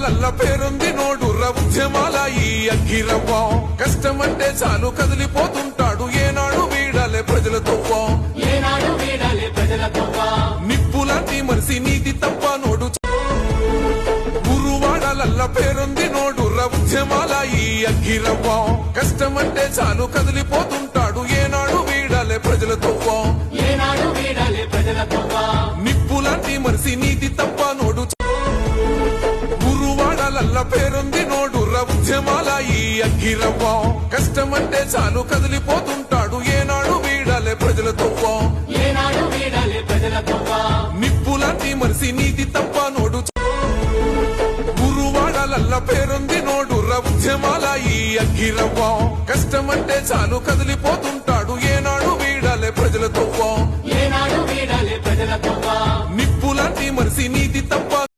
గురువాడలల్ల పేరుంది నోడుర్ర ఉద్యమాల ఈ అగ్గిరవ్వ కష్టమంటే చాలు కదిలిపోతుంటాడు ఏనాడు వీడాలే ప్రజలతోవ్వా నిప్పులాంటి మనిషి నీతి తప్ప నోడు గురువాడలల్ల పేరుంది నోడుర్ర ఉద్యమాల ఈ అగ్గిరవ్వ కష్టమంటే చాలు కదిలిపోతుంటాడు ఏనాడు వీడాలే ప్రజలతోవ్వా నిప్పులాంటి మనిషి నీతి తప్ప నోడు గురువాడలల్ల పేరుంది నోడుర్ర ఉద్యమాల ఈ అగ్గిరవ్వ కష్టమంటే చాలు కదిలిపోతుంటాడు ఏనాడు వీడాలే ప్రజలతోవ్వా నిప్పులాంటి మనిషి నీతి తప్ప నోడు గురువాడలల్ల పేరుంది నోడుర్ర ఉద్యమాల ఈ అగ్గిరవ్వ కష్టమంటే చాలు కదిలిపోతుంటాడు ఏనాడు వీడాలే ప్రజలతో